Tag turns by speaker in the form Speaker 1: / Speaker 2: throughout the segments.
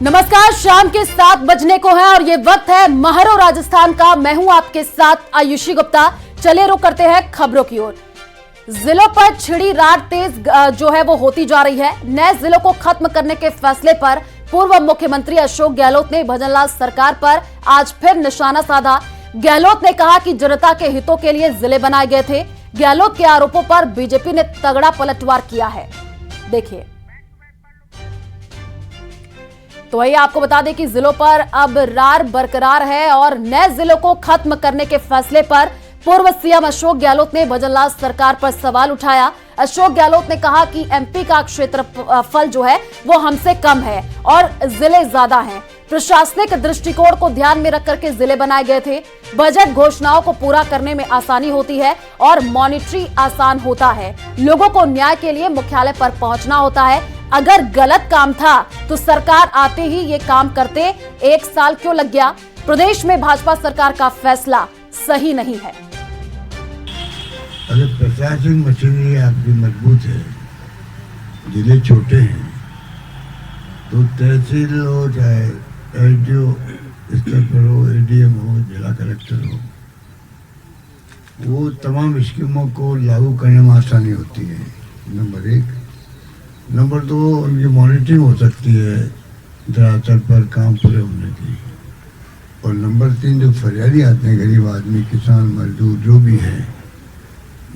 Speaker 1: नमस्कार, शाम के 7 बजने को है और ये वक्त है महरो राजस्थान का। मैं हूं आपके साथ आयुषी गुप्ता। चलिए रुक करते हैं खबरों की ओर। जिलों पर छिड़ी रात तेज जो है वो होती जा रही है। नए जिलों को खत्म करने के फैसले पर पूर्व मुख्यमंत्री अशोक गहलोत ने भजनलाल सरकार पर आज फिर निशाना साधा। गहलोत ने कहा कि जनता के हितों के लिए जिले बनाए गए थे। गहलोत के आरोपों पर बीजेपी ने तगड़ा पलटवार किया है। देखिए, तो वही आपको बता दें कि जिलों पर अब रार बरकरार है और नए जिलों को खत्म करने के फैसले पर पूर्व सीएम अशोक गहलोत ने भजनलाल सरकार पर सवाल उठाया। अशोक गहलोत ने कहा कि एमपी का क्षेत्रफल जो है वो हमसे कम है और जिले ज्यादा हैं। प्रशासनिक दृष्टिकोण को ध्यान में रख करके जिले बनाए गए थे। बजट घोषणाओं को पूरा करने में आसानी होती है और मॉनिटरिंग आसान होता है। लोगों को न्याय के लिए मुख्यालय पर पहुंचना होता है। अगर गलत काम था तो सरकार आते ही ये काम करते। 1 साल क्यों लग गया? प्रदेश में भाजपा सरकार का फैसला सही नहीं है।
Speaker 2: अगर प्रशासनिक मशीनरी आपकी मजबूत है, जिले छोटे हैं, तो तहसील हो चाहे एसडीओ स्तर पर हो, एडीएम हो, जिला कलेक्टर हो, वो तमाम स्कीमों को लागू करने में आसानी होती है। नंबर 1। नंबर 2, उनकी मॉनिटरिंग हो सकती है धरातल पर काम पूरे होने की। और नंबर 3, जो फरियादी आते हैं, गरीब आदमी, किसान, मजदूर जो भी है,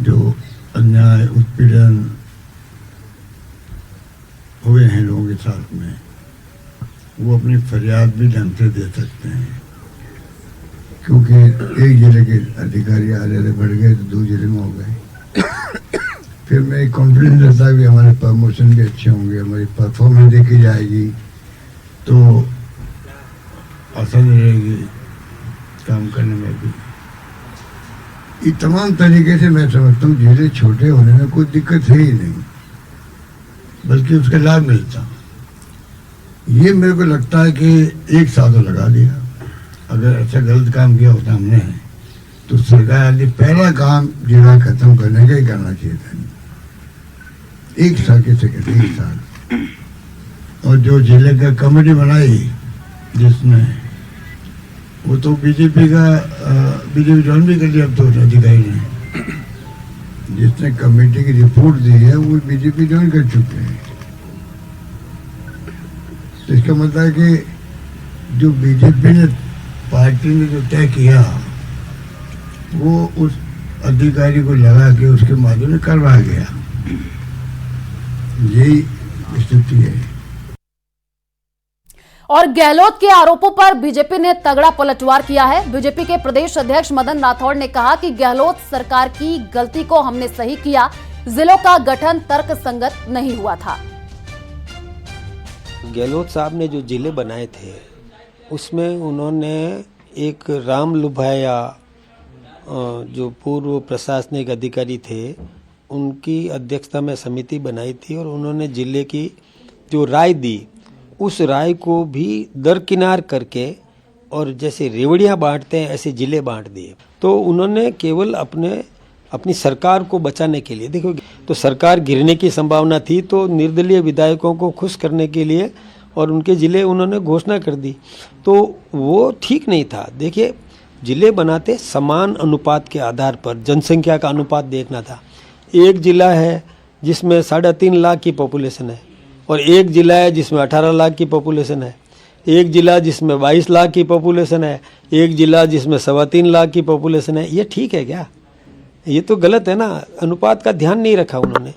Speaker 2: जो अन्याय उत्पीड़न हुए हैं लोगों के साथ में, वो अपनी फरियाद भी ढंग से दे सकते हैं। क्योंकि एक जिले के अधिकारी आ रहे बढ़ गए तो 2 जिले में हो गए। फिर मैं कॉन्फिडेंस रहता है कि हमारे प्रमोशन भी अच्छे होंगे, हमारी परफॉर्मेंस देखी जाएगी तो आसान रहेगी काम करने में भी। ये तमाम तरीके से मैं समझता हूँ जिले छोटे होने में कोई दिक्कत है ही नहीं, बल्कि उसका लाभ मिलता। ये मेरे को लगता है कि 1 साल तो लगा दिया। अगर ऐसा गलत काम किया होता हमने तो सरकार ने पहला काम जिला खत्म करने का ही करना चाहिए था। 1 साल के सेकंड 1 साल। और जो जिले का कमेटी बनाई जिसमें, वो तो बीजेपी ज्वाइन भी कर लिया अब तो अधिकारी ने। जिसने कमेटी की रिपोर्ट दी है वो बीजेपी ज्वाइन कर चुके हैं। तो इसका मतलब है कि जो बीजेपी ने पार्टी ने जो तय किया वो उस अधिकारी को लगा के उसके माध्यम में करवाया गया। यही स्थिति है।
Speaker 1: और गहलोत के आरोपों पर बीजेपी ने तगड़ा पलटवार किया है। बीजेपी के प्रदेश अध्यक्ष मदन राठौड़ ने कहा कि गहलोत सरकार की गलती को हमने सही किया। जिलों का गठन तर्कसंगत नहीं हुआ था।
Speaker 3: गहलोत साहब ने जो जिले बनाए थे उसमें उन्होंने एक राम लुभाया जो पूर्व प्रशासनिक अधिकारी थे उनकी अध्यक्षता में समिति बनाई थी और उन्होंने जिले की जो राय दी उस राय को भी दरकिनार करके और जैसे रेवड़ियाँ बांटते हैं ऐसे जिले बांट दिए। तो उन्होंने केवल अपनी सरकार को बचाने के लिए, देखो तो सरकार गिरने की संभावना थी तो निर्दलीय विधायकों को खुश करने के लिए और उनके जिले उन्होंने घोषणा कर दी। तो वो ठीक नहीं था। देखिए, जिले बनाते समान अनुपात के आधार पर जनसंख्या का अनुपात देखना था। एक जिला है जिसमें 3.5 लाख की पॉपुलेशन है और एक जिला है जिसमें 18 लाख की पॉपुलेशन है। एक जिला जिसमें 22 लाख की पॉपुलेशन है, एक जिला जिसमें 3.25 लाख की पॉपुलेशन है। ये ठीक है क्या? ये तो गलत है ना। अनुपात का ध्यान नहीं रखा उन्होंने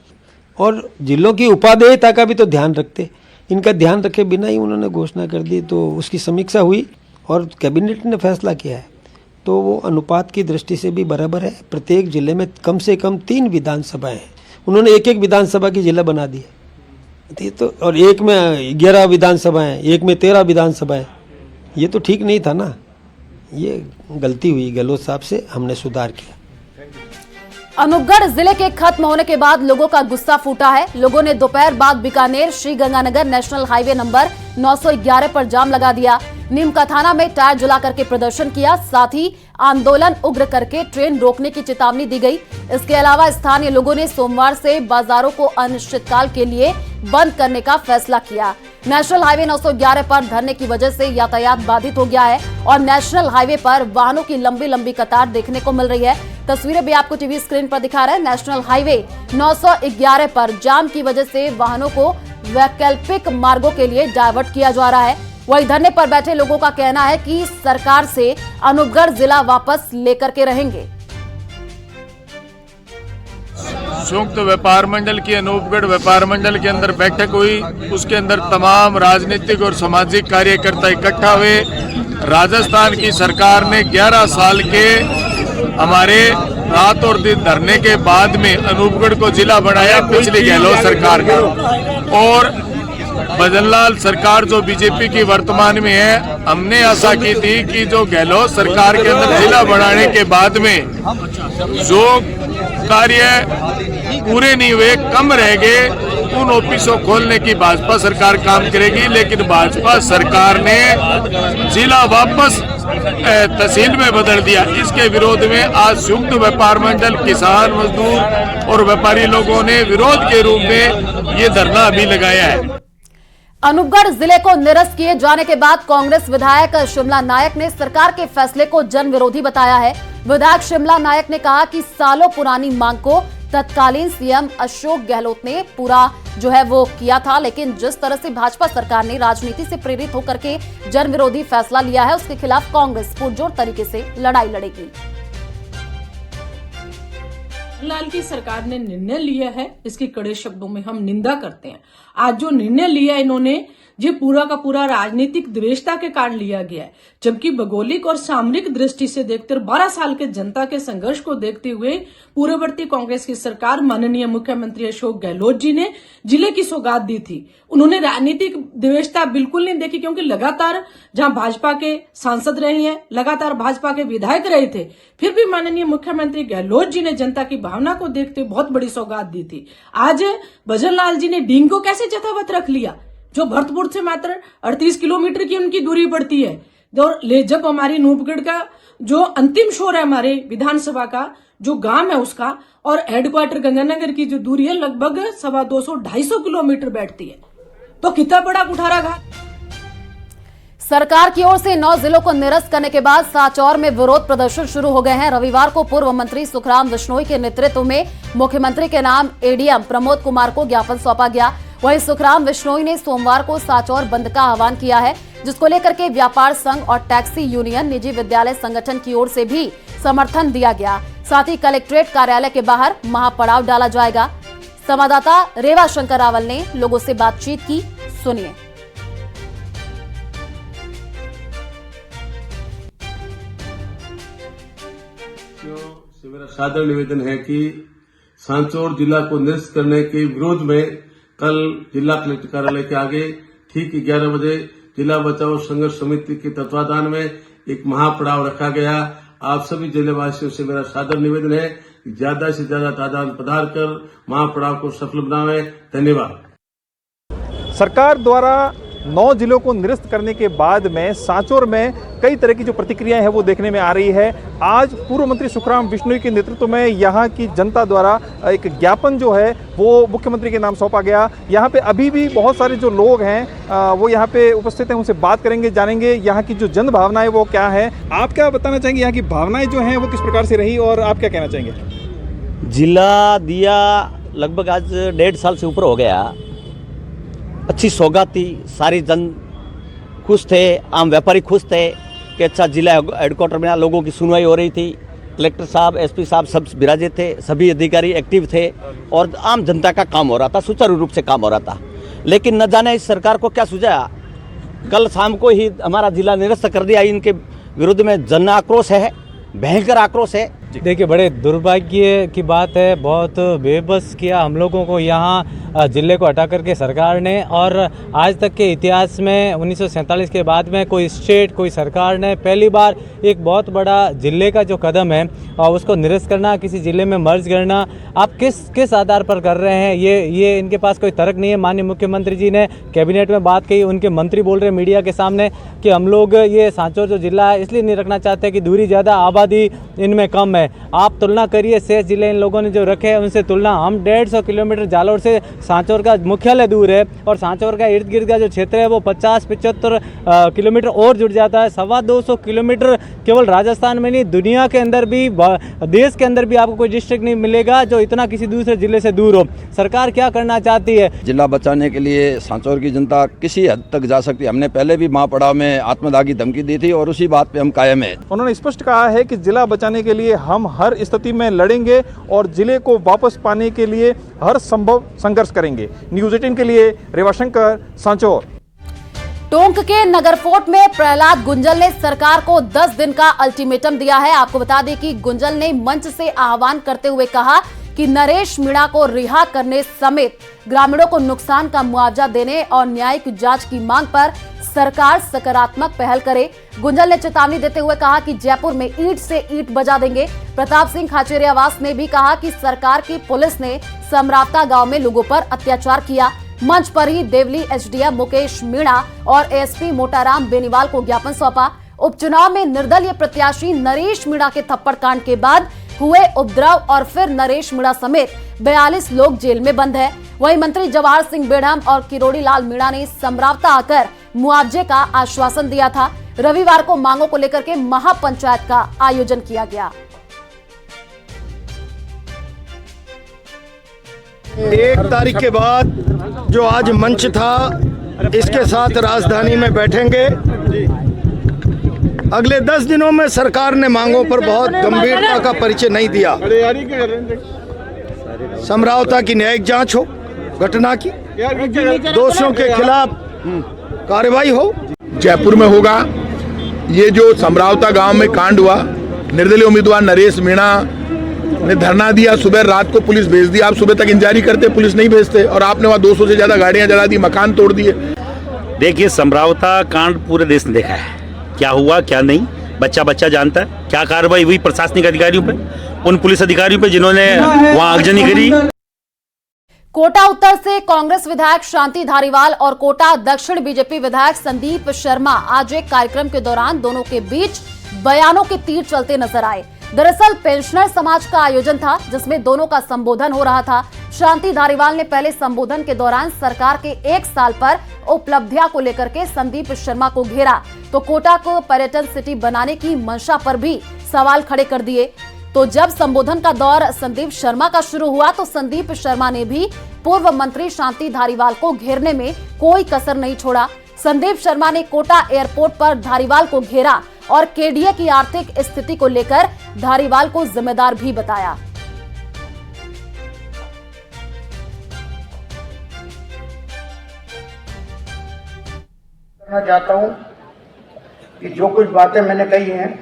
Speaker 3: और जिलों की उपादेयता का भी तो ध्यान रखते। इनका ध्यान रखे बिना ही उन्होंने घोषणा कर दी। तो उसकी समीक्षा हुई और कैबिनेट ने फैसला किया है तो वो अनुपात की दृष्टि से भी बराबर है। प्रत्येक जिले में कम से कम 3 विधानसभाएं हैं। उन्होंने एक विधानसभा की जिला बना दी है तो, और एक में 11 विधानसभाएं, एक में 13 विधानसभाएं। ये तो ठीक नहीं था ना। ये गलती हुई गहलोत साहब से, हमने सुधार किया।
Speaker 1: अनूपगढ़ जिले के खत्म होने के बाद लोगों का गुस्सा फूटा है। लोगों ने दोपहर बाद Bikaner Shri Ganganagar national highway number 911 पर जाम लगा दिया। नीम का थाना में टायर जला करके प्रदर्शन किया। साथ ही आंदोलन उग्र करके ट्रेन रोकने की चेतावनी दी गई। इसके अलावा स्थानीय लोगों ने सोमवार से बाजारों को अनिश्चितकाल के लिए बंद करने का फैसला किया। नेशनल हाईवे 911 पर धरने की वजह से यातायात बाधित हो गया है और नेशनल हाईवे पर वाहनों की लंबी लंबी कतार देखने को मिल रही है। तस्वीरें भी आपको टीवी स्क्रीन पर दिखा रहे हैं। नेशनल हाईवे 911 पर जाम की वजह से वाहनों को वैकल्पिक मार्गों के लिए डायवर्ट किया जा रहा है। वहीं धरने पर बैठे लोगों का कहना है कि सरकार से अनूपगढ़ जिला वापस लेकर के रहेंगे।
Speaker 4: संयुक्त व्यापार मंडल की अनूपगढ़ व्यापार मंडल के अंदर बैठक हुई। उसके अंदर तमाम राजनीतिक और सामाजिक कार्यकर्ता इकट्ठा हुए। राजस्थान की सरकार ने 11 साल के हमारे रात और दिन धरने के बाद में अनूपगढ़ को जिला बनाया पिछली गहलोत सरकार ने। और भजनलाल सरकार जो बीजेपी की वर्तमान में है, हमने आशा की थी कि जो गहलोत सरकार के अंदर जिला बनाने के बाद में जो कार्य पूरे नहीं हुए, कम रह गए, उन ऑफिसों खोलने की भाजपा सरकार काम करेगी। लेकिन भाजपा सरकार ने जिला वापस तहसील में बदल दिया। इसके विरोध में आज संयुक्त व्यापार मंडल, किसान, मजदूर और व्यापारी लोगों ने विरोध के रूप में ये धरना अभी लगाया है।
Speaker 1: अनूपगढ़ जिले को निरस्त किए जाने के बाद कांग्रेस विधायक शिमला नायक ने सरकार के फैसले को जन विरोधी बताया है। विधायक शिमला नायक ने कहा कि सालों पुरानी मांग को तत्कालीन सीएम अशोक गहलोत ने पूरा जो है वो किया था, लेकिन जिस तरह से भाजपा सरकार ने राजनीति से प्रेरित होकर के जन विरोधी फैसला लिया है, उसके खिलाफ कांग्रेस पुरजोर तरीके से लड़ाई लड़ेगी।
Speaker 5: लाल की सरकार ने निर्णय लिया है, इसकी कड़े शब्दों में हम निंदा करते हैं। आज जो निर्णय लिया इन्होंने, ये पूरा का पूरा राजनीतिक द्वेषता के कारण लिया गया है, जबकि भौगोलिक और सामरिक दृष्टि से देखते हुए 12 साल के जनता के संघर्ष को देखते हुए पूर्ववर्ती कांग्रेस की सरकार माननीय मुख्यमंत्री अशोक गहलोत जी ने जिले की सौगात दी थी। उन्होंने राजनीतिक द्वेषता बिल्कुल नहीं देखी, क्योंकि लगातार जहां भाजपा के सांसद रहे हैं, लगातार भाजपा के विधायक रहे थे, फिर भी माननीय मुख्यमंत्री गहलोत जी ने जनता की भावना को देखते हुए बहुत बड़ी सौगात दी थी। आज भजनलाल जी ने डींग को कैसे यथावत रख लिया, जो भरतपुर से मात्र 38 किलोमीटर की उनकी दूरी पड़ती है। जब हमारी अनूपगढ़ का जो अंतिम शोर है, हमारे विधानसभा का जो गांव है उसका, और हेडक्वार्टर गंगानगर की जो दूरी है लगभग 250-250 किलोमीटर बैठती है, तो कितना बड़ा कुठाराघात।
Speaker 1: सरकार की ओर से 9 जिलों को निरस्त करने के बाद सांचौर में विरोध प्रदर्शन शुरू हो गए हैं। रविवार को पूर्व मंत्री सुखराम बिश्नोई के नेतृत्व में मुख्यमंत्री के नाम एडीएम प्रमोद कुमार को ज्ञापन सौंपा गया। वहीं सुखराम बिश्नोई ने सोमवार को सांचौर बंद का आह्वान किया है, जिसको लेकर के व्यापार संघ और टैक्सी यूनियन, निजी विद्यालय संगठन की ओर से भी समर्थन दिया गया। साथ ही कलेक्ट्रेट कार्यालय के बाहर महापड़ाव डाला जाएगा। संवाददाता रेवा शंकर रावल ने लोगों से बातचीत की, सुनिए।
Speaker 6: मेरा सादर निवेदन है कि सांचौर जिला को निरस्त करने के विरोध में कल जिला कलेक्टर कार्यालय के आगे ठीक 11 बजे जिला बचाओ संघर्ष समिति के तत्वाधान में एक महापड़ाव रखा गया। आप सभी जिलेवासियों से मेरा सादर निवेदन है कि ज्यादा से ज्यादा तादाद पधार कर महापड़ाव को सफल बनावे। धन्यवाद।
Speaker 7: सरकार द्वारा 9 जिलों को निरस्त करने के बाद में सांचौर में कई तरह की जो प्रतिक्रियाएं हैं वो देखने में आ रही है। आज पूर्व मंत्री सुखराम बिश्नोई के नेतृत्व में यहाँ की जनता द्वारा एक ज्ञापन जो है वो मुख्यमंत्री के नाम सौंपा गया। यहाँ पे अभी भी बहुत सारे जो लोग हैं वो यहाँ पे उपस्थित हैं, उनसे बात करेंगे, जानेंगे यहाँ की जो जन भावनाएं वो क्या है। आप क्या बताना चाहेंगे, यहाँ की भावनाएं जो हैं वो किस प्रकार से रही और आप क्या कहना चाहेंगे?
Speaker 8: जिला दिया लगभग आज 1.5 साल से ऊपर हो गया। अच्छी सौगात थी, सारी जन खुश थे, आम व्यापारी खुश थे कि अच्छा जिला हेडक्वार्टर में लोगों की सुनवाई हो रही थी। कलेक्टर साहब, एसपी साहब सब विराजे थे, सभी अधिकारी एक्टिव थे और आम जनता का काम हो रहा था, सुचारू रूप से काम हो रहा था। लेकिन न जाने इस सरकार को क्या सुझाया, कल शाम को ही हमारा जिला निरस्त कर दिया। इनके विरुद्ध में जन आक्रोश है, भयंकर आक्रोश है।
Speaker 9: देखिए, बड़े दुर्भाग्य की बात है, बहुत बेबस किया हम लोगों को यहाँ जिले को हटा करके सरकार ने। और आज तक के इतिहास में 1947 के बाद में कोई स्टेट, कोई सरकार ने पहली बार एक बहुत बड़ा जिले का जो कदम है उसको निरस्त करना, किसी जिले में मर्ज करना, आप किस आधार पर कर रहे हैं? ये इनके पास कोई तर्क नहीं है। माननीय मुख्यमंत्री जी ने कैबिनेट में बात कही, उनके मंत्री बोल रहे मीडिया के सामने कि हम लोग ये सांचौर जो जिला है इसलिए नहीं रखना चाहते कि दूरी ज़्यादा, आबादी इनमें कम है। है। आप तुलना करिए, शेष जिले इन लोगों ने जो रखे हैं उनसे तुलना, हम 150 किलोमीटर जालोर से सांचौर का मुख्यालय दूर है और सांचौर का इर्द गिर्द का जो क्षेत्र है वो 50-75 किलोमीटर और जुड़ जाता है। 225 किलोमीटर केवल राजस्थान में नहीं, दुनिया के अंदर भी, देश के अंदर भी आपको कोई डिस्ट्रिक्ट नहीं मिलेगा जो इतना किसी दूसरे जिले से दूर हो। सरकार क्या करना चाहती है?
Speaker 10: जिला बचाने के लिए सांचौर की जनता किसी हद तक जा सकती है। हमने पहले भी महापड़ाव में आत्मदाह की धमकी दी थी और उसी बात पे हम कायम है।
Speaker 7: उन्होंने स्पष्ट कहा है कि जिला बचाने के लिए हम हर स्थिति में लड़ेंगे और जिले को वापस पाने के लिए हर संभव संघर्ष करेंगे। न्यूज़ 18 के लिए रेवाशंकर, सांचौर।
Speaker 1: टोंक के नगरफोर्ट में प्रहलाद गुंजल ने सरकार को 10 दिन का अल्टीमेटम दिया है। आपको बता दें कि गुंजल ने मंच से आह्वान करते हुए कहा कि नरेश मीणा को रिहा करने समेत ग्रामीणों को नुकसान का मुआवजा देने और न्यायिक जांच की मांग पर सरकार सकारात्मक पहल करे। गुंजल ने चेतावनी देते हुए कहा कि जयपुर में ईंट से ईंट बजा देंगे। प्रताप सिंह खाचरियावास ने भी कहा कि सरकार की पुलिस ने समरावता गांव में लोगों पर अत्याचार किया। मंच पर ही देवली एसडीएम मुकेश मीणा और एसपी मोटाराम बेनीवाल को ज्ञापन सौंपा। उपचुनाव में निर्दलीय प्रत्याशी नरेश मीणा के थप्पड़ कांड के बाद हुए उपद्रव और फिर नरेश मीणा समेत 42 लोग जेल में बंद है। वहीं मंत्री जवाहर सिंह बेढ़म और किरोड़ी लाल मीणा ने समरावता आकर मुआवजे का आश्वासन दिया था। रविवार को मांगों को लेकर के महापंचायत का आयोजन किया गया।
Speaker 11: 1 तारीख के बाद जो आज मंच था, इसके साथ राजधानी में बैठेंगे। अगले 10 दिनों में सरकार ने मांगों पर बहुत गंभीरता का परिचय नहीं दिया। समरावता की न्यायिक जांच हो, घटना की दोषियों के खिलाफ कार्रवाई हो।
Speaker 12: जयपुर में होगा। ये जो समरावता गांव में कांड हुआ, निर्दलीय उम्मीदवार नरेश मीणा ने धरना दिया, सुबह रात को पुलिस भेज दी। आप सुबह तक इंक्वायरी करते, पुलिस नहीं भेजते और आपने वहाँ 200 से ज्यादा गाड़ियां जला दी, मकान तोड़ दिए।
Speaker 13: देखिए, समरावता कांड पूरे देश ने देखा है, क्या हुआ क्या नहीं, बच्चा बच्चा जानता है। क्या कार्रवाई हुई प्रशासनिक अधिकारियों पे, उन पुलिस अधिकारियों पे जिन्होंने वहां आगजनी करी।
Speaker 1: कोटा उत्तर से कांग्रेस विधायक शांति धारीवाल और कोटा दक्षिण बीजेपी विधायक संदीप शर्मा आज एक कार्यक्रम के दौरान दोनों के बीच बयानों के तीर चलते नजर आए। दरअसल पेंशनर समाज का आयोजन था जिसमें दोनों का संबोधन हो रहा था। शांति धारीवाल ने पहले संबोधन के दौरान सरकार के 1 साल पर उपलब्धियां को लेकर के संदीप शर्मा को घेरा, तो कोटा को पर्यटन सिटी बनाने की मंशा पर भी सवाल खड़े कर दिए। तो जब संबोधन का दौर संदीप शर्मा का शुरू हुआ तो संदीप शर्मा ने भी पूर्व मंत्री शांति धारीवाल को घेरने में कोई कसर नहीं छोड़ा। संदीप शर्मा ने कोटा एयरपोर्ट पर धारीवाल को घेरा और केडीए की आर्थिक स्थिति को लेकर धारीवाल को जिम्मेदार भी बताया।
Speaker 11: मैं चाहता हूं कि जो कुछ बातें मैंने कही हैं,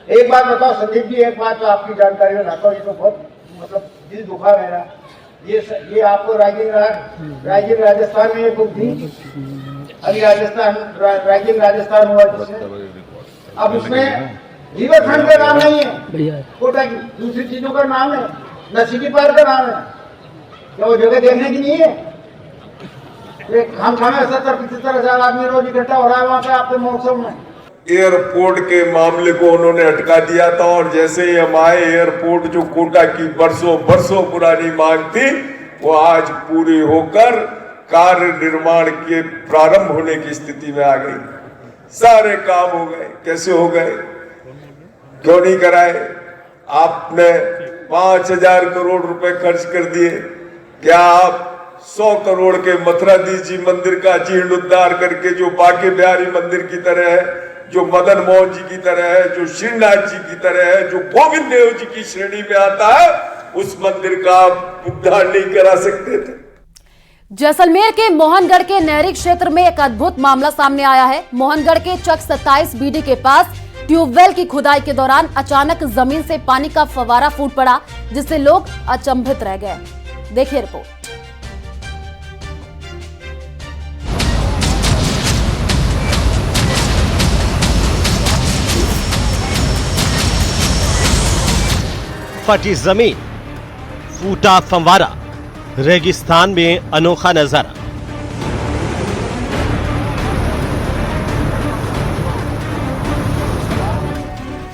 Speaker 11: एक बात बताओ संदीप जी, एक बात तो आपकी जानकारी में लाता हूँ, ये तो बहुत मतलब दिल दुखा मेरा। ये आपको राइजिंग राजस्थान में ये बुक थी, अभी राइजिंग राजस्थान हुआ जिसमें, अब उसमें रिवर फ्रंट का नाम नहीं है, कोटा की दूसरी चीजों का नाम है, न सिटी पार्क का नाम है। क्या वो जगह देखने की नहीं है? हम 70-75 हजार आदमी रोज इकट्ठा हो रहा है वहाँ पे आपके महोत्सव में।
Speaker 12: एयरपोर्ट के मामले को उन्होंने अटका दिया था और जैसे ही हम आए, एयरपोर्ट जो कोटा की बरसों पुरानी मांग थी वो आज पूरी होकर कार्य निर्माण के प्रारंभ होने की स्थिति में आ गई। सारे काम हो गए। कैसे हो गए? क्यों नहीं कराए? आपने 5000 करोड़ रुपए खर्च कर दिए। क्या आप 100 करोड़ के मथुराधीश जी मंदिर का जीर्णोद्धार करके, जो बांके बिहारी मंदिर की तरह है, जो मदन मोहन जी की तरह है, जो श्रीनाथ जी की तरह है, जो गोविंद देव जी की श्रेणी में आता है, उस मंदिर का उद्धार नहीं करा सकते थे?
Speaker 1: जैसलमेर के मोहनगढ़ के नहरी क्षेत्र में एक अद्भुत मामला सामने आया है। मोहनगढ़ के चक 27 बीडी के पास ट्यूबवेल की खुदाई के दौरान अचानक जमीन से पानी का फव्वारा फूट पड़ा, जिससे लोग अचंभित रह गए। देखिए रिपोर्ट।
Speaker 14: फटी जमीन, फूटा फंवारा, रेगिस्तान में अनोखा नजारा।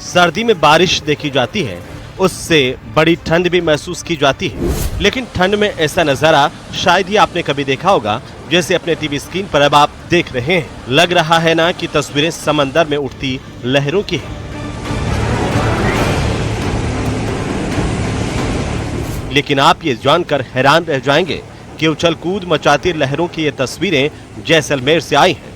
Speaker 14: सर्दी में बारिश देखी जाती है उससे बड़ी ठंड भी महसूस की जाती है। लेकिन ठंड में ऐसा नजारा शायद ही आपने कभी देखा होगा जैसे अपने टीवी स्क्रीन पर अब आप देख रहे हैं। लग रहा है ना कि तस्वीरें समंदर में उठती लहरों की हैं। लेकिन आप ये जानकर हैरान रह जाएंगे कि उछल कूद मचाती लहरों की ये तस्वीरें जैसलमेर से आई हैं।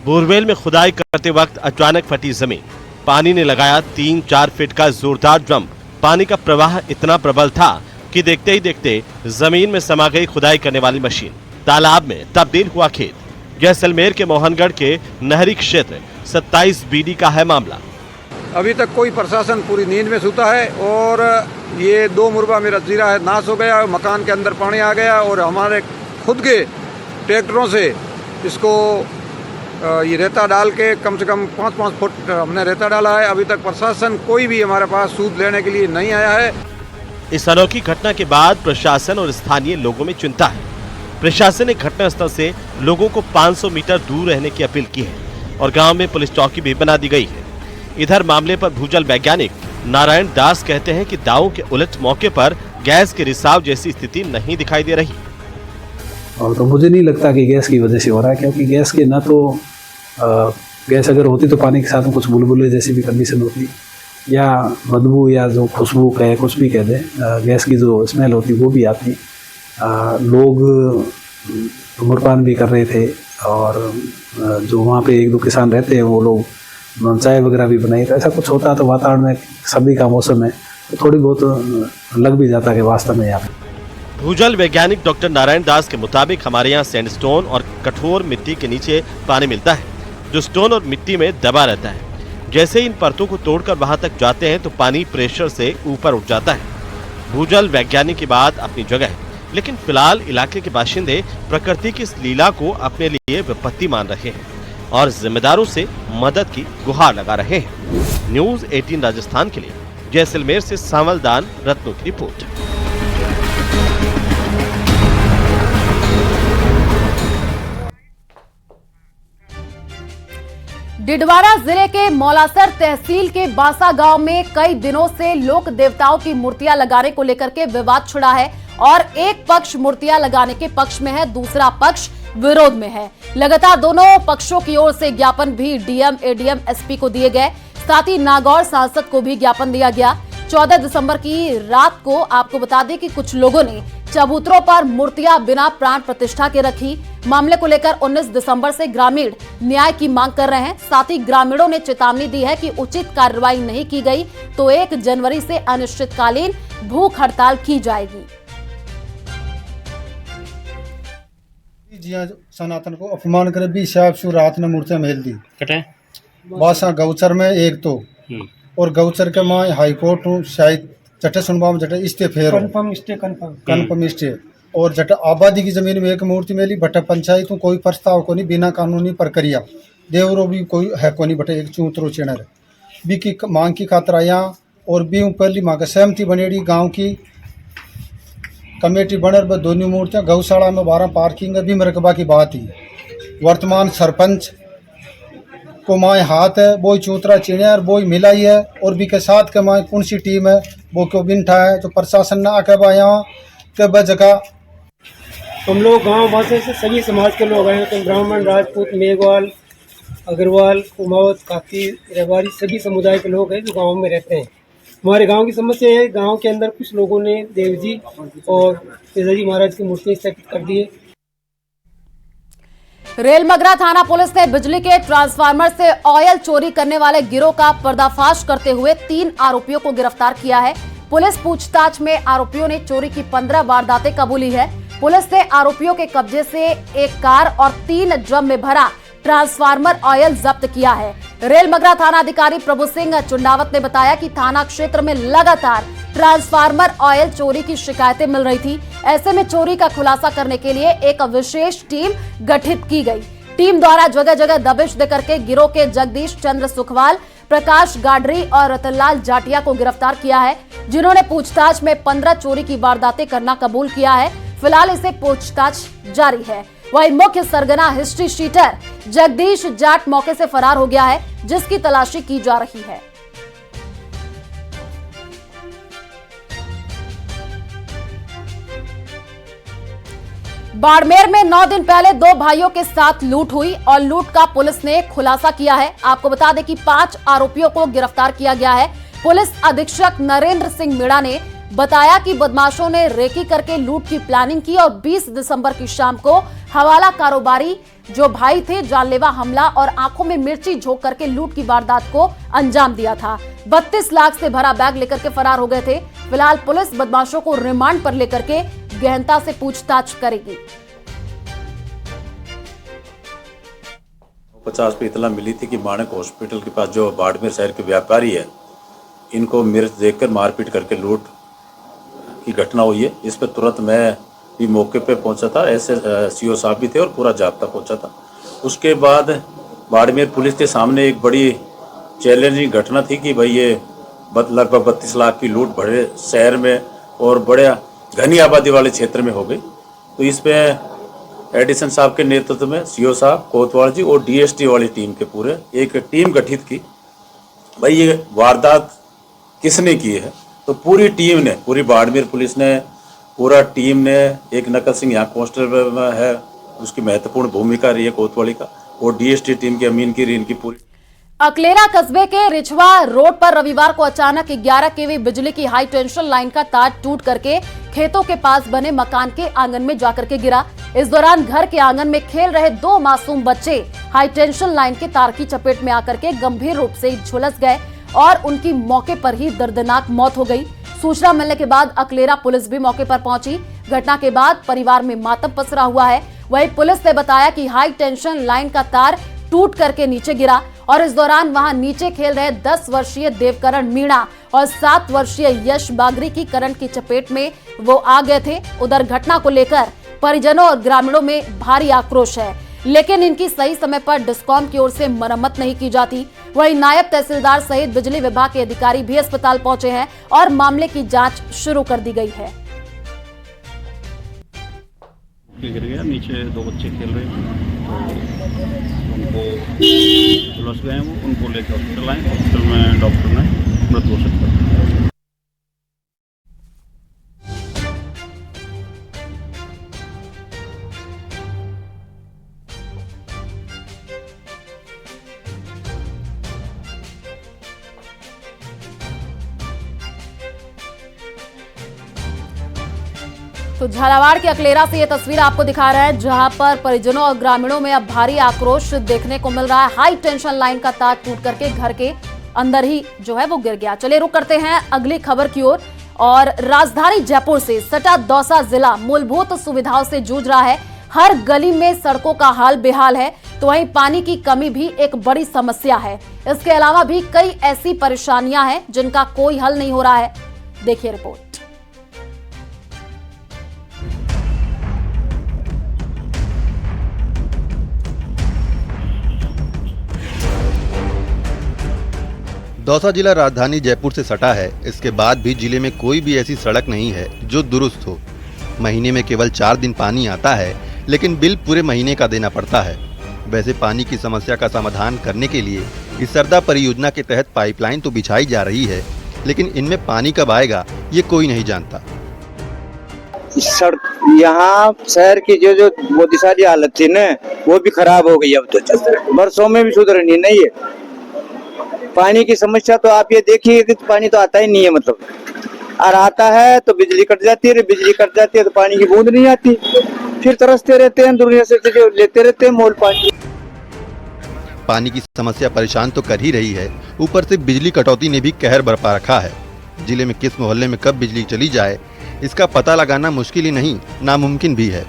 Speaker 14: बोरवेल में खुदाई करते वक्त अचानक फटी जमीन, पानी ने लगाया 3-4 फीट का जोरदार ड्रम। पानी का प्रवाह इतना प्रबल था कि देखते ही देखते जमीन में समा गई खुदाई करने वाली मशीन। तालाब में तब्दील हुआ खेत। जैसलमेर के मोहनगढ़ के नहरी क्षेत्र 27 बीडी का है मामला।
Speaker 15: अभी तक कोई प्रशासन पूरी नींद में सोता है और ये 2 मुरबा मेरा जीरा है नाश हो गया, मकान के अंदर पानी आ गया और हमारे खुद के ट्रैक्टरों से इसको ये रेता डाल के कम से कम 5-5 फुट हमने रेता डाला है। अभी तक प्रशासन कोई भी हमारे पास सूद लेने के लिए नहीं आया है।
Speaker 14: इस अनोखी घटना के बाद प्रशासन और स्थानीय लोगों में चिंता है। प्रशासन ने घटनास्थल से लोगों को 500 मीटर दूर रहने की अपील की है और गांव में पुलिस चौकी भी बना दी गई है। इधर मामले पर भूजल वैज्ञानिक नारायण दास कहते हैं कि दावों के उलट मौके पर गैस के रिसाव जैसी स्थिति नहीं दिखाई दे रही।
Speaker 16: और तो मुझे नहीं लगता कि गैस की वजह से हो रहा है, क्योंकि गैस के ना तो गैस अगर होती तो पानी के साथ में कुछ बुलबुले जैसी भी कंडीशन होती, या बदबू या जो खुशबू कहे कुछ भी कह दे, गैस की जो स्मेल होती वो भी आती। लोग धूम्रपान भी कर रहे थे और जो वहाँ पे 1-2 किसान रहते हैं वो लोग चाय वगैरह भी बनाई। तो ऐसा कुछ होता तो वातावरण में सर्दी का मौसम है तो थोड़ी बहुत लग भी जाता कि वास्तव में यहाँ पे।
Speaker 14: भूजल वैज्ञानिक डॉक्टर नारायण दास के मुताबिक हमारे यहाँ सैंडस्टोन और कठोर मिट्टी के नीचे पानी मिलता है जो स्टोन और मिट्टी में दबा रहता है। जैसे इन परतों को तोड़कर वहां तक जाते हैं तो पानी प्रेशर से ऊपर उठ जाता है। भूजल वैज्ञानिक की बात अपनी जगह है, लेकिन फिलहाल इलाके के बाशिंदे प्रकृति की इस लीला को अपने लिए विपत्ति मान रहे हैं और जिम्मेदारों से मदद की गुहार लगा रहे हैं। न्यूज़ 18 राजस्थान के लिए जैसलमेर से सांवलदान रत्नों की रिपोर्ट।
Speaker 1: डिडवारा जिले के मौलासर तहसील के बासा गांव में कई दिनों से लोक देवताओं की मूर्तियां लगाने को लेकर के विवाद छिड़ा है और एक पक्ष मूर्तियां लगाने के पक्ष में है, दूसरा पक्ष विरोध में है। लगातार दोनों पक्षों की ओर से ज्ञापन भी डीएम, एडीएम, एसपी को दिए गए। साथ ही नागौर सांसद को भी ज्ञापन दिया गया। 14 दिसंबर की रात को आपको बता दें कि कुछ लोगों ने चबूतरों पर मूर्तियां बिना प्राण प्रतिष्ठा के रखी। मामले को लेकर 19 दिसंबर से ग्रामीण न्याय की मांग कर रहे हैं। साथ ही ग्रामीणों ने चेतावनी दी है कि उचित कार्रवाई नहीं की गई तो 1 जनवरी से अनिश्चितकालीन भूख हड़ताल की जाएगी।
Speaker 17: सनातन को अपमान करे भी साहब शु रात ने मूर्तियां मेल दी बासा गौचर में एक तो और गौचर के मां हाई कोर्ट शायद जटे सुनवा में जटे इस्ते कन्फर्म स्टे और जटे आबादी की जमीन में एक मूर्ति मेली बटे पंचायत कोई प्रस्ताव को नहीं, बिना कानूनी प्रक्रिया देवरो भी कोई है को नहीं बटे एक चूतरो चिणर बी की मांग की खातर आया और बी पहली मांग सहमति बनेड़ी गांव की कमेटी बनर ब दोनों मूर्तियां गौशाला में 12 पार्किंग भी मरकबा की बात ही। वर्तमान सरपंच को माए हाथ है वो चूतरा चिड़िया और वो मिलाई है और भी के साथ के माए कौन सी टीम है वो क्यों बिंठा है तो प्रशासन ना आके बा यहाँ के जगह
Speaker 18: हम लोग गांव वासी से सभी समाज के लोग आए तो ब्राह्मण, राजपूत, मेघवाल, अग्रवाल, कुमावत, काकी, रेवाड़ी सभी समुदाय के लोग हैं जो गांव में रहते हैं। हमारे गांव की समस्या है गांव के अंदर कुछ लोगों ने देव जी और तेजाजी महाराज की मूर्ति स्थापित कर दी है।
Speaker 1: रेलमगरा थाना पुलिस ने बिजली के ट्रांसफार्मर से ऑयल चोरी करने वाले गिरोह का पर्दाफाश करते हुए 3 आरोपियों को गिरफ्तार किया है। पुलिस पूछताछ में आरोपियों ने चोरी की 15 वारदातें कबूली है। पुलिस ने आरोपियों के कब्जे से एक कार और 3 ड्रम में भरा ट्रांसफार्मर ऑयल जब्त किया है। रेलमगरा थाना अधिकारी प्रभु सिंह चुंडावत ने बताया कि थाना क्षेत्र में लगातार ट्रांसफार्मर ऑयल चोरी की शिकायतें मिल रही थी। ऐसे में चोरी का खुलासा करने के लिए एक विशेष टीम गठित की गई। टीम द्वारा जगह जगह दबिश देकर के गिरोह के जगदीश चंद्र सुखवाल, प्रकाश गाडरी और रतनलाल जाटिया को गिरफ्तार किया है, जिन्होंने पूछताछ में 15 चोरी की वारदातें करना कबूल किया है। फिलहाल इसे पूछताछ जारी है। वहीं मुख्य सरगना हिस्ट्री शीटर जगदीश जाट मौके से फरार हो गया है, जिसकी तलाशी की जा रही है। बाड़मेर में 9 दिन पहले 2 भाइयों के साथ लूट हुई और लूट का पुलिस ने खुलासा किया है। आपको बता दें कि 5 आरोपियों को गिरफ्तार किया गया है। पुलिस अधीक्षक नरेंद्र सिंह मीणा ने बताया कि बदमाशों ने रेकी करके लूट की प्लानिंग की और 20 दिसंबर की शाम को हवाला कारोबारी जो भाई थे जानलेवा हमला और आंखों में मिर्ची झोंक करके लूट की वारदात को अंजाम दिया था। 32 लाख से भरा बैग लेकर के फरार हो गए थे। फिलहाल पुलिस बदमाशों को रिमांड पर लेकर के गहनता से पूछताछ करेगी।
Speaker 19: 50 पे इतला मिली थी कि माणक हॉस्पिटल के पास जो बाड़मेर शहर के व्यापारी है, इनको मिर्च देकर मारपीट करके लूट की घटना हुई है। इस पर तुरंत मैं भी मौके पे पहुंचा था, ऐसे सीओ साहब भी थे और पूरा जाब्ता पहुंचा था। उसके बाद बाड़मेर पुलिस के सामने एक बड़ी चैलेंजिंग घटना थी कि भाई ये लगभग 32 लाख की लूट बड़े शहर में और बड़े घनी आबादी वाले क्षेत्र में हो गई। तो इस पे एडिसन साहब के नेतृत्व में सीओ साहब, कोतवाल जी और डीएसटी वाली टीम के पूरे एक टीम गठित की। भाई ये वारदात किसने की है, तो पूरी टीम ने, पूरी बाड़मेर पुलिस ने, पूरा टीम ने, एक नकल सिंह यहाँ कांस्टेबल में है, उसकी महत्वपूर्ण भूमिका रही है कोतवाली का, और डीएसटी टीम की अमीन की इनकी पूरी।
Speaker 1: अकलेरा कस्बे के रिछवा रोड पर रविवार को अचानक 11 केवी बिजली की हाई टेंशन लाइन का तार टूट करके खेतों के पास बने मकान के आंगन में जाकर के गिरा। इस दौरान घर के आंगन में खेल रहे 2 मासूम बच्चे हाई टेंशन लाइन के तार की चपेट में आकर के गंभीर रूप से झुलस गए और उनकी मौके पर ही दर्दनाक मौत हो गई। सूचना मिलने के बाद अकलेरा पुलिस भी मौके पर पहुंची। घटना के बाद परिवार में मातम पसरा हुआ है। वहीं पुलिस ने बताया कि हाई टेंशन लाइन का तार टूट करके नीचे गिरा और इस दौरान वहां नीचे खेल रहे 10 वर्षीय देवकरण मीणा और 7 वर्षीय यश बागरी की करंट की चपेट में वो आ गए थे। उधर घटना को लेकर परिजनों और ग्रामीणों में भारी आक्रोश है, लेकिन इनकी सही समय पर डिस्कॉम की ओर से मरम्मत नहीं की जाती। वहीं नायब तहसीलदार सहित बिजली विभाग के अधिकारी भी अस्पताल पहुंचे हैं और मामले की जांच शुरू कर दी गई है।
Speaker 20: गिर गया, नीचे 2 बच्चे खेल रहे हैं तो उनको झुलस गए, वो उनको लेकर हॉस्पिटल आए। हॉस्पिटल में डॉक्टर ने मृत घोषित कर दिया।
Speaker 1: तो झालावाड़ के अकलेरा से ये तस्वीर आपको दिखा रहा है, जहां पर परिजनों और ग्रामीणों में अब भारी आक्रोश देखने को मिल रहा है। हाई टेंशन लाइन का तार टूट करके घर के अंदर ही जो है वो गिर गया। चलिए रुक करते हैं अगली खबर की ओर। और राजधानी जयपुर से सटा दौसा जिला मूलभूत सुविधाओं से जूझ रहा है। हर गली में सड़कों का हाल बेहाल है, तो वहीं पानी की कमी भी एक बड़ी समस्या है। इसके अलावा भी कई ऐसी परेशानियां हैं जिनका कोई हल नहीं हो रहा है। देखिए रिपोर्ट।
Speaker 21: दौसा जिला राजधानी जयपुर से सटा है। इसके बाद भी जिले में कोई भी ऐसी सड़क नहीं है जो दुरुस्त हो। महीने में केवल 4 दिन पानी आता है, लेकिन बिल पूरे महीने का देना पड़ता है। वैसे पानी की समस्या का समाधान करने के लिए इस सरदा परियोजना के तहत पाइपलाइन तो बिछाई जा रही है, लेकिन इनमें पानी कब आएगा ये कोई नहीं जानता।
Speaker 11: सड़क यहाँ शहर की जो मोदी सारी हालत थी ना, वो भी खराब हो गई। अब तो बरसों में भी सुधरनी नहीं है। पानी की समस्या तो आप ये देखिए कि पानी तो आता ही नहीं है, मतलब और आता है तो बिजली कट जाती है, बिजली कट जाती है तो पानी की बूंद नहीं आती, फिर तरसते रहते हैं, दुनिया से जो लेते रहते हैं मोल पानी।
Speaker 21: पानी की समस्या परेशान तो कर ही रही है, ऊपर से बिजली कटौती ने भी कहर बरपा रखा है। जिले में किस मोहल्ले में कब बिजली चली जाए इसका पता लगाना मुश्किल ही नहीं, नामुमकिन भी है।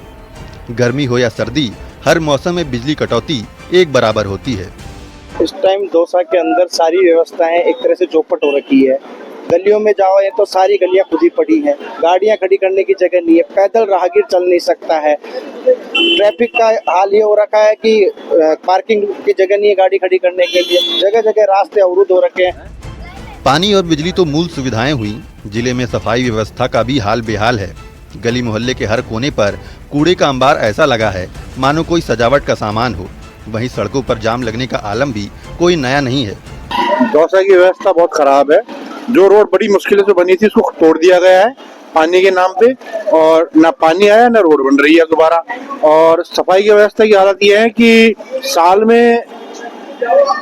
Speaker 21: गर्मी हो या सर्दी, हर मौसम में बिजली कटौती एक बराबर होती है।
Speaker 11: इस टाइम दौसा के अंदर सारी व्यवस्थाएं एक तरह से चौपट हो रखी है। गलियों में जाओ ये तो सारी गलियां खुदी पड़ी हैं, गाड़ियां खड़ी करने की जगह नहीं है, पैदल राहगीर चल नहीं सकता है। ट्रैफिक का हाल ये हो रखा है कि पार्किंग की जगह नहीं है गाड़ी खड़ी करने के लिए, जगह जगह रास्ते अवरुद्ध हो रखे हैं।
Speaker 21: पानी और बिजली तो मूल सुविधाएं हुई, जिले में सफाई व्यवस्था का भी हाल बेहाल है। गली मोहल्ले के हर कोने पर कूड़े का अंबार ऐसा लगा है मानो कोई सजावट का सामान हो। वहीं सड़कों पर जाम लगने का आलम भी कोई नया नहीं है।
Speaker 22: दौसा की व्यवस्था बहुत खराब है। जो रोड बड़ी मुश्किल से बनी थी उसको तोड़ दिया गया है
Speaker 2: पानी के नाम पे, और ना पानी आया ना रोड बन रही है दोबारा। और सफाई की व्यवस्था की हालत ये है कि साल में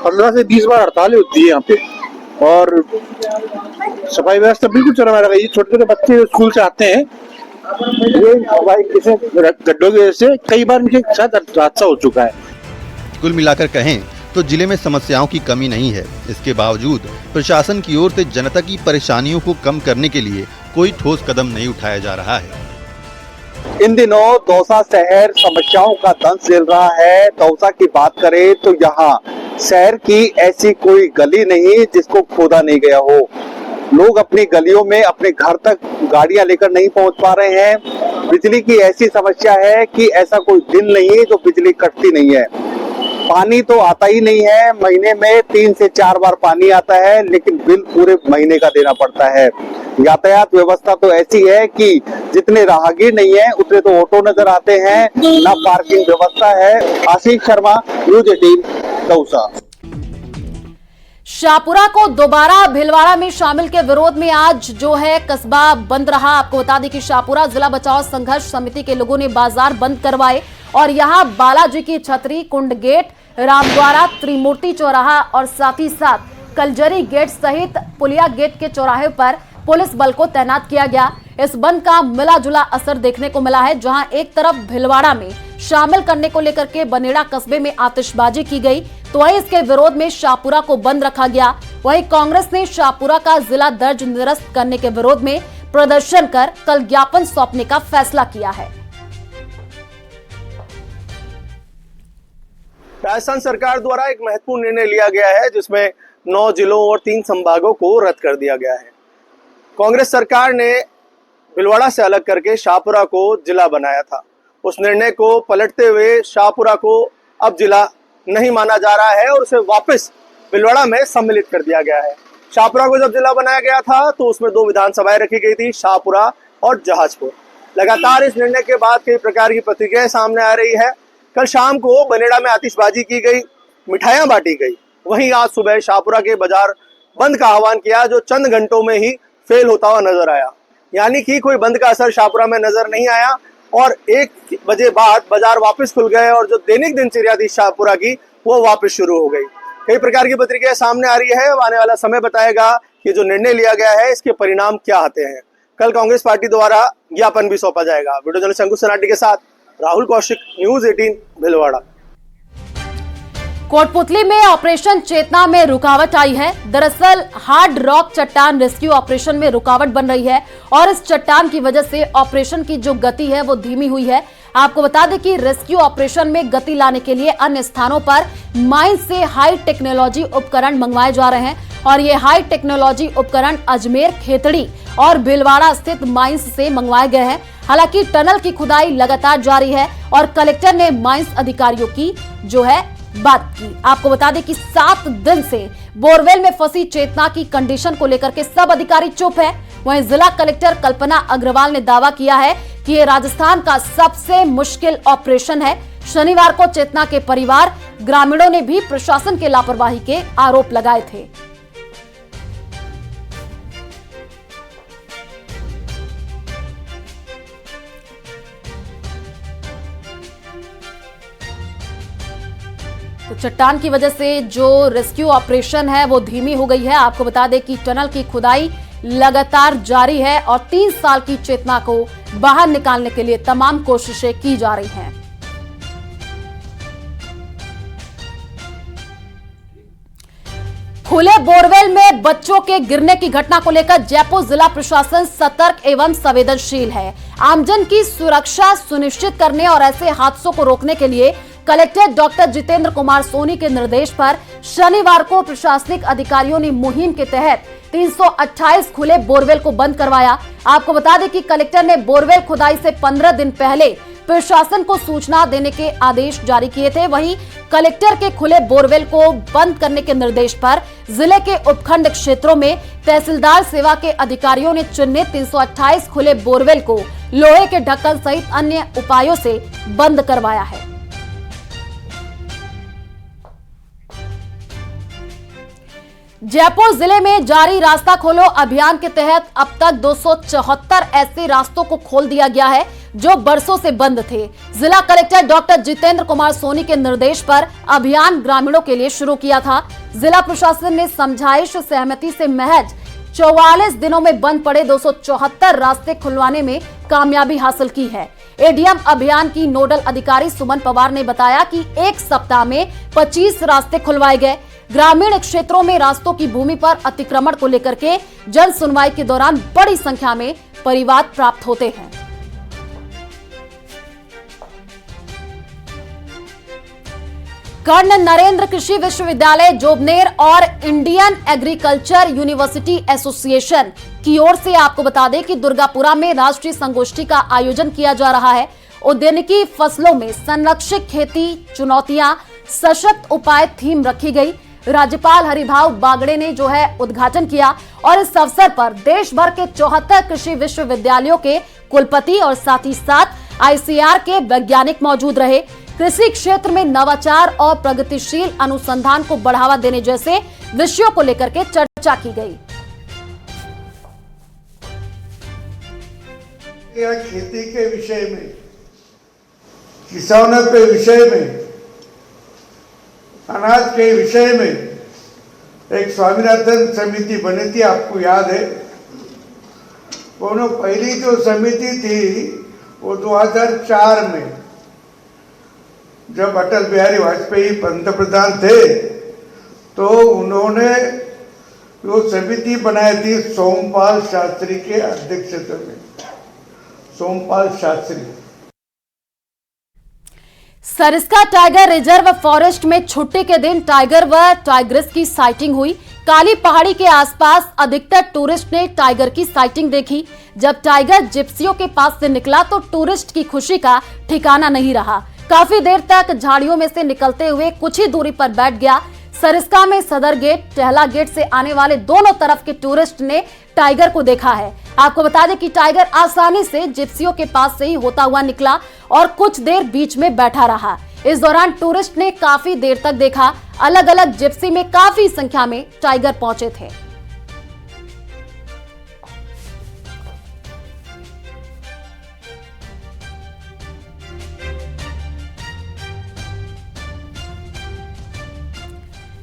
Speaker 2: 15 से 20 बार हड़तालें होती है यहाँ पे, और सफाई व्यवस्था बिल्कुल चरमरा गई है। छोटे छोटे बच्चे स्कूल से आते हैं, ये गड्ढों की वजह से कई बार इनके साथ हादसा हो चुका है।
Speaker 21: कुल मिलाकर कहें तो जिले में समस्याओं की कमी नहीं है। इसके बावजूद प्रशासन की ओर से जनता की परेशानियों को कम करने के लिए कोई ठोस कदम नहीं उठाया जा रहा है।
Speaker 22: इन दिनों दौसा शहर समस्याओं का दंश झेल रहा है। दौसा की बात करें तो यहाँ शहर की ऐसी कोई गली नहीं जिसको खोदा नहीं गया हो। लोग अपनी गलियों में अपने घर तक गाड़ियां लेकर नहीं पहुंच पा रहे हैं। बिजली की ऐसी समस्या है कि ऐसा कोई दिन नहीं है जो बिजली कटती नहीं है। पानी तो आता ही नहीं है, महीने में 3 से 4 बार पानी आता है, लेकिन बिल पूरे महीने का देना पड़ता है। यातायात व्यवस्था तो ऐसी है कि जितने राहगीर नहीं है उतने तो ऑटो नजर आते हैं, ना पार्किंग व्यवस्था है। आशीष शर्मा, न्यूज़ 18, दौसा।
Speaker 1: शाहपुरा को दोबारा भीलवाड़ा में शामिल के विरोध में आज जो है कस्बा बंद रहा। आपको बता दें कि शाहपुरा जिला बचाव संघर्ष समिति के लोगों ने बाजार बंद करवाए और यहां बालाजी की छतरी, कुंड गेट, रामद्वारा, त्रिमूर्ति चौराहा और साथ ही साथ कलजरी गेट सहित पुलिया गेट के चौराहे पर पुलिस बल को तैनात किया गया। इस बंद का मिला जुला असर देखने को मिला है, जहां एक तरफ भीलवाड़ा में शामिल करने को लेकर के बनेड़ा कस्बे में आतिशबाजी की गई, तो वहीं इसके विरोध में शाहपुरा को बंद रखा गया। वहीं कांग्रेस ने शाहपुरा का जिला दर्ज निरस्त करने के विरोध में प्रदर्शन कर कल ज्ञापन सौंपने का फैसला किया है।
Speaker 23: राजस्थान सरकार द्वारा एक महत्वपूर्ण निर्णय लिया गया है, जिसमें 9 जिलों और 3 संभागों को रद्द कर दिया गया है। कांग्रेस सरकार ने भीलवाड़ा से अलग करके शाहपुरा को जिला बनाया था। उस निर्णय को पलटते हुए शाहपुरा को अब जिला नहीं माना जा रहा है और उसे वापस भीलवाड़ा में सम्मिलित कर दिया गया है। शाहपुरा को जब जिला बनाया गया था तो उसमें 2 विधानसभाएं रखी गई थी, शाहपुरा और जहाजपुर। लगातार इस निर्णय के बाद कई प्रकार की प्रतिक्रियाएं सामने आ रही है। कल शाम को बनेड़ा में आतिशबाजी की गई, मिठाइयां बांटी गई। वहीं आज सुबह शाहपुरा के बाजार बंद का आह्वान किया, जो चंद घंटों में ही फेल होता हुआ नजर आया। यानी कि कोई बंद का असर शाहपुरा में नजर नहीं आया और 1 बजे बाद बाजार वापस खुल गए और जो दैनिक दिनचर्या थी शाहपुरा की वो वापस शुरू हो गई। कई प्रकार की प्रतिक्रिया सामने आ रही है। आने वाला समय बताएगा कि जो निर्णय लिया गया है इसके परिणाम क्या आते हैं। कल कांग्रेस पार्टी द्वारा ज्ञापन भी सौंपा जाएगा। वीडियो जर्नलिस्ट अंकुश सनाटी के साथ राहुल कौशिक, न्यूज़ 18, भीलवाड़ा।
Speaker 1: कोटपुतली में ऑपरेशन चेतना में रुकावट आई है। दरअसल हार्ड रॉक चट्टान रेस्क्यू ऑपरेशन में रुकावट बन रही है और इस चट्टान की वजह से ऑपरेशन की जो गति है वो धीमी हुई है। आपको बता दें कि रेस्क्यू ऑपरेशन में गति लाने के लिए अन्य स्थानों पर माइंस से हाई टेक्नोलॉजी उपकरण मंगवाए जा रहे हैं और ये हाई टेक्नोलॉजी उपकरण अजमेर, खेतड़ी और भीलवाड़ा स्थित माइंस से मंगवाए गए हैं। हालांकि टनल की खुदाई लगातार जारी है और कलेक्टर ने माइंस अधिकारियों की जो है बात की। आपको बता दें कि 7 दिन से बोरवेल में फंसी चेतना की कंडीशन को लेकर के सब अधिकारी चुप है। वहीं जिला कलेक्टर कल्पना अग्रवाल ने दावा किया है कि ये राजस्थान का सबसे मुश्किल ऑपरेशन है। शनिवार को चेतना के परिवार, ग्रामीणों ने भी प्रशासन के लापरवाही के आरोप लगाए थे। तो चट्टान की वजह से जो रेस्क्यू ऑपरेशन है वो धीमी हो गई है। आपको बता दें कि टनल की खुदाई लगातार जारी है और 3 साल की चेतना को बाहर निकालने के लिए तमाम कोशिशें की जा रही हैं। खुले बोरवेल में बच्चों के गिरने की घटना को लेकर जयपुर जिला प्रशासन सतर्क एवं संवेदनशील है। आमजन की सुरक्षा सुनिश्चित करने और ऐसे हादसों को रोकने के लिए कलेक्टर डॉक्टर जितेंद्र कुमार सोनी के निर्देश पर शनिवार को प्रशासनिक अधिकारियों ने मुहिम के तहत 328 खुले बोरवेल को बंद करवाया। आपको बता दें कि कलेक्टर ने बोरवेल खुदाई से 15 दिन पहले प्रशासन को सूचना देने के आदेश जारी किए थे। वहीं कलेक्टर के खुले बोरवेल को बंद करने के निर्देश पर जिले के उपखंड क्षेत्रों में तहसीलदार सेवा के अधिकारियों ने चिन्हित 328 खुले बोरवेल को लोहे के ढक्कन सहित अन्य उपायों से बंद करवाया है। जयपुर जिले में जारी रास्ता खोलो अभियान के तहत अब तक 274 ऐसे रास्तों को खोल दिया गया है जो बरसों से बंद थे। जिला कलेक्टर डॉक्टर जितेंद्र कुमार सोनी के निर्देश पर अभियान ग्रामीणों के लिए शुरू किया था। जिला प्रशासन ने समझाइश सहमति से महज 44 दिनों में बंद पड़े 274 रास्ते खुलवाने में कामयाबी हासिल की है। एडीएम अभियान की नोडल अधिकारी सुमन पवार ने बताया कि एक सप्ताह में 25 रास्ते खुलवाए गए। ग्रामीण क्षेत्रों में रास्तों की भूमि पर अतिक्रमण को लेकर के जन सुनवाई के दौरान बड़ी संख्या में परिवाद प्राप्त होते हैं। कर्ण नरेंद्र कृषि विश्वविद्यालय जोबनेर और इंडियन एग्रीकल्चर यूनिवर्सिटी एसोसिएशन की ओर से आपको बता दें कि दुर्गापुरा में राष्ट्रीय संगोष्ठी का आयोजन किया जा रहा है। उद्यानिकी फसलों में संरक्षित खेती चुनौतियां सशक्त उपाय थीम रखी गई। राज्यपाल हरिभाऊ बागड़े ने जो है उद्घाटन किया और इस अवसर पर देश भर के 74 कृषि विश्वविद्यालयों के कुलपति और साथ ही साथ आईसीआर के वैज्ञानिक मौजूद रहे। कृषि क्षेत्र में नवाचार और प्रगतिशील अनुसंधान को बढ़ावा देने जैसे विषयों को लेकर के चर्चा की गई।
Speaker 11: खेती के विषय में, किसानों के विषय में, अनाज के विषय में एक स्वामीनाथन समिति बनी थी, आपको याद है। वो पहली जो समिति थी वो 2004 में जब अटल बिहारी वाजपेयी पंतप्रधान थे तो उन्होंने वो समिति बनाई थी सोमपाल शास्त्री के अध्यक्षता में। Sompal Shastri.
Speaker 1: Sariska tiger reserve forest में छुट्टी के दिन टाइगर व टाइग्रेस की साइटिंग हुई। काली पहाड़ी के आसपास अधिकतर टूरिस्ट ने टाइगर की साइटिंग देखी। जब टाइगर जिप्सियों के पास से निकला तो टूरिस्ट की खुशी का ठिकाना नहीं रहा। काफी देर तक झाड़ियों में से निकलते हुए कुछ ही दूरी पर बैठ गया। सरिस्का में सदर गेट टहला गेट से आने वाले दोनों तरफ के टूरिस्ट ने टाइगर को देखा है। आपको बता दें कि टाइगर आसानी से जिप्सियों के पास से ही होता हुआ निकला और कुछ देर बीच में बैठा रहा। इस दौरान टूरिस्ट ने काफी देर तक देखा। अलग अलग जिप्सी में काफी संख्या में टाइगर पहुंचे थे।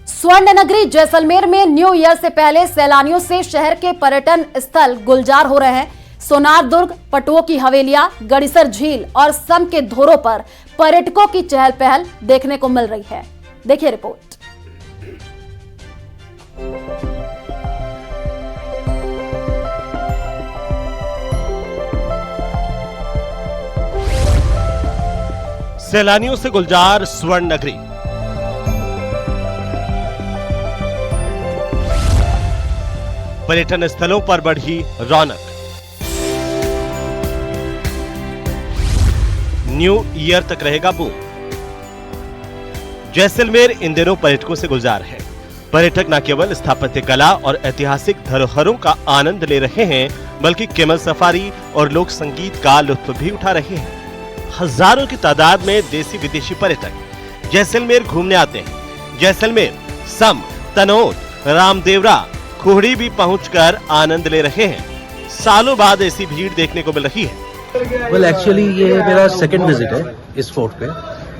Speaker 1: स्वर्ण नगरी जैसलमेर में न्यू ईयर से पहले सैलानियों से शहर के पर्यटन स्थल गुलजार हो रहे हैं। सोनार दुर्ग, पटुओं की हवेलियां, गड़ीसर झील और सम के धोरों पर पर्यटकों की चहल पहल देखने को मिल रही है। देखिए रिपोर्ट।
Speaker 14: सैलानियों से गुलजार स्वर्ण नगरी। पर्यटन स्थलों पर बढ़ी रौनक। न्यू ईयर तक रहेगा बूम। जैसलमेर इन दिनों पर्यटकों से गुलजार है। पर्यटक न केवल स्थापत्य कला और ऐतिहासिक धरोहरों का आनंद ले रहे हैं बल्कि कैमल सफारी और लोक संगीत का लुत्फ भी उठा रहे हैं। हजारों की तादाद में देसी विदेशी पर्यटक जैसलमेर घूमने आते हैं। जैसलमेर, सम, तनोट, रामदेवरा, कुहड़ी भी पहुंचकर आनंद ले रहे हैं। सालों बाद ऐसी भीड़ देखने को मिल रही है।
Speaker 3: वेल एक्चुअली ये मेरा सेकंड विजिट है इस फोर्ट पे,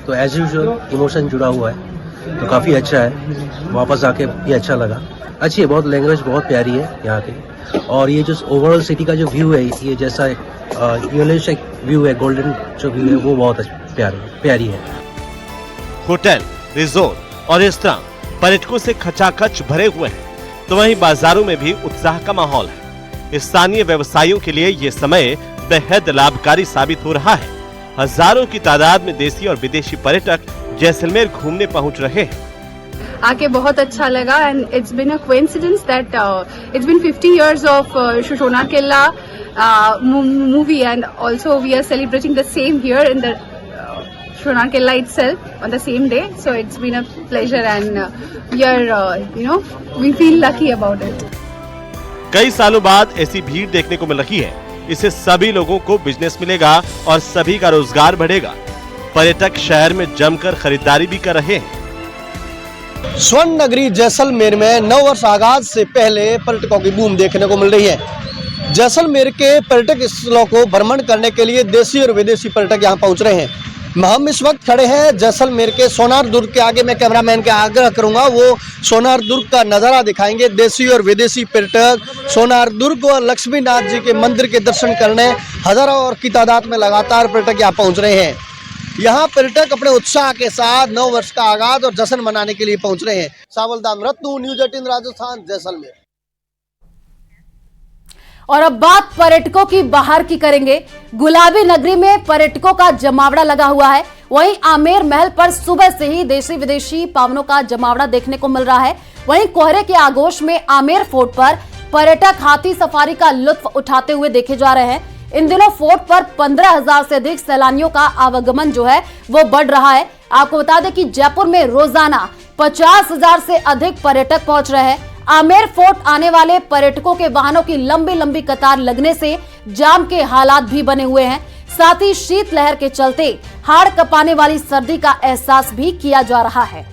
Speaker 3: तो एज यूजुअल इमोशन जुड़ा हुआ है, तो काफ़ी अच्छा है। वापस आके भी अच्छा लगा। अच्छी है, बहुत लैंग्वेज बहुत प्यारी है यहाँ की, और ये जो ओवरऑल सिटी का जो व्यू है, ये जैसा यूनिश व्यू है, गोल्डन जो व्यू है वो बहुत प्यारी है।
Speaker 14: होटल, रिजोर्ट और रेस्तरां पर्यटकों से खचाखच भरे हुए हैं, तो वहीं बाजारों में भी उत्साह का माहौल है। स्थानीय व्यवसायियों के लिए ये समय बेहद लाभकारी साबित हो रहा है। हजारों की तादाद में देसी और विदेशी पर्यटक जैसलमेर घूमने पहुंच रहे हैं।
Speaker 4: आके बहुत अच्छा लगा and it's been a coincidence that it's been 50 years of Shoshona Killa movie, and also we are celebrating the same here in the Shoshona Killa itself on the same day. So it's been a pleasure and we are we feel lucky about it.
Speaker 14: कई सालों बाद ऐसी भीड़ देखने को मिल रही है। इससे सभी लोगों को बिजनेस मिलेगा और सभी का रोजगार बढ़ेगा। पर्यटक शहर में जमकर खरीदारी भी कर रहे हैं।
Speaker 5: स्वर्ण नगरी जैसलमेर में नववर्ष आगाज से पहले पर्यटकों की बूम देखने को मिल रही है। जैसलमेर के पर्यटक स्थलों को भ्रमण करने के लिए देशी और विदेशी पर्यटक यहां पहुंच रहे हैं। हम इस वक्त खड़े हैं जैसलमेर के सोनार दुर्ग के आगे। मैं कैमरामैन का आग्रह करूंगा वो सोनार दुर्ग का नज़ारा दिखाएंगे। देशी और विदेशी पर्यटक सोनार दुर्ग और लक्ष्मी नाथ जी के मंदिर के दर्शन करने हजारों और की तादाद में लगातार पर्यटक यहाँ पहुँच रहे हैं। यहाँ पर्यटक अपने उत्साह के साथ नव वर्ष का आगाज और जश्न मनाने के लिए पहुंच रहे हैं। सावलदान रत्नू, न्यूज़ 18 राजस्थान, जैसलमेर।
Speaker 1: और अब बात पर्यटकों की बाहर की करेंगे। गुलाबी नगरी में पर्यटकों का जमावड़ा लगा हुआ है। वहीं आमेर महल पर सुबह से ही देशी विदेशी पावनों का जमावड़ा देखने को मिल रहा है। वहीं कोहरे के आगोश में आमेर फोर्ट पर पर्यटक हाथी सफारी का लुत्फ उठाते हुए देखे जा रहे हैं। इन दिनों फोर्ट पर 15,000 से अधिक सैलानियों का आवागमन जो है वो बढ़ रहा है। आपको बता दें कि जयपुर में रोजाना 50,000 से अधिक पर्यटक पहुंच रहे हैं। आमेर फोर्ट आने वाले पर्यटकों के वाहनों की लंबी लंबी कतार लगने से जाम के हालात भी बने हुए हैं। साथ ही शीतलहर के चलते हाड़ कपाने वाली सर्दी का एहसास भी किया जा रहा है।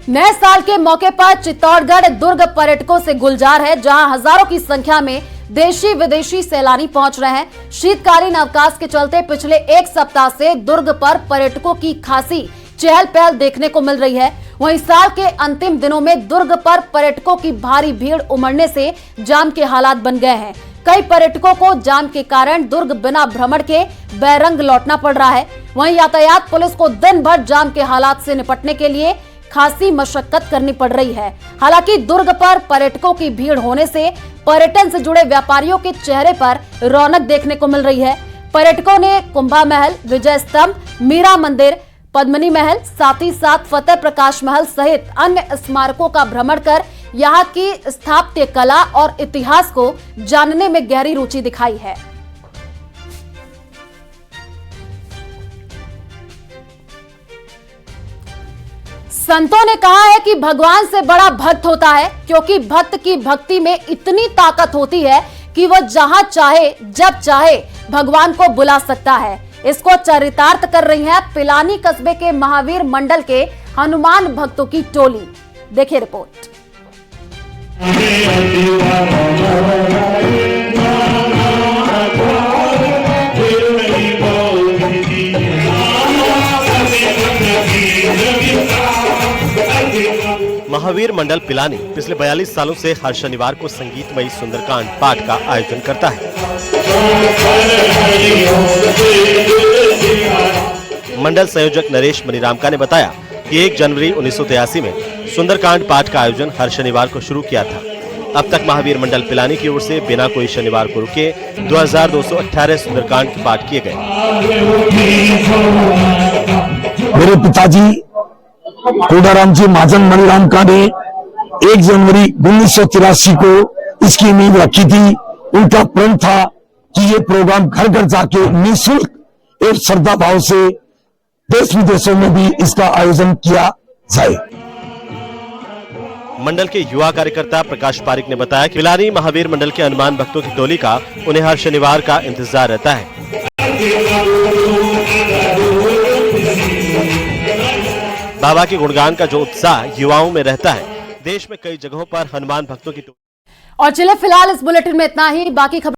Speaker 1: नए साल के मौके पर चित्तौड़गढ़ दुर्ग पर्यटकों से गुलजार है, जहां हजारों की संख्या में देशी विदेशी सैलानी पहुंच रहे हैं। शीतकालीन अवकाश के चलते पिछले एक सप्ताह से दुर्ग पर पर्यटकों की खासी चहल पहल देखने को मिल रही है। वहीं साल के अंतिम दिनों में दुर्ग पर पर्यटकों की भारी भीड़ उमड़ने से जाम के हालात बन गए हैं। कई पर्यटकों को जाम के कारण दुर्ग बिना भ्रमण के बैरंग लौटना पड़ रहा है। वहीं यातायात पुलिस को दिन भर जाम के हालात से निपटने के लिए खासी मशक्कत करनी पड़ रही है। हालांकि दुर्ग पर पर्यटकों की भीड़ होने से पर्यटन से जुड़े व्यापारियों के चेहरे पर रौनक देखने को मिल रही है। पर्यटकों ने कुंभा महल, विजय स्तंभ, मीरा मंदिर, पद्मिनी महल, साथ ही साथ फतेह प्रकाश महल सहित अन्य स्मारकों का भ्रमण कर यहाँ की स्थापत्य कला और इतिहास को जानने में गहरी रुचि दिखाई है। संतों ने कहा है कि भगवान से बड़ा भक्त होता है, क्योंकि भक्त की भक्ति में इतनी ताकत होती है कि वह जहां चाहे जब चाहे भगवान को बुला सकता है। इसको चरितार्थ कर रही है पिलानी कस्बे के महावीर मंडल के हनुमान भक्तों की टोली। देखिए रिपोर्ट।
Speaker 14: महावीर मंडल पिलानी पिछले 42 सालों से हर शनिवार को संगीतमयी सुंदरकांड पाठ का आयोजन करता है। मंडल संयोजक नरेश मनीरामका ने बताया कि 1 जनवरी 1983 में सुंदरकांड पाठ का आयोजन हर शनिवार को शुरू किया था। अब तक महावीर मंडल पिलानी की ओर से बिना कोई शनिवार को रुके 2218 सुंदरकांड के पाठ किए गए।
Speaker 6: मेरे पिताजी कोडाराम जी महाजन मनीरामका ने 1 जनवरी 1983 को इसकी नींव रखी थी। उनका प्रण था कि ये प्रोग्राम घर घर जाके निःशुल्क और श्रद्धा भाव से देश विदेशों में भी इसका आयोजन किया जाए।
Speaker 14: मंडल के युवा कार्यकर्ता प्रकाश पारिक ने बताया कि पिलानी महावीर मंडल के हनुमान भक्तों की टोली का उन्हें हर शनिवार का इंतजार रहता है। बाबा के गुणगान का जो उत्साह युवाओं में रहता है, देश में कई जगहों पर हनुमान भक्तों की
Speaker 1: और चले फिलहाल इस बुलेटिन में इतना ही। बाकी खबर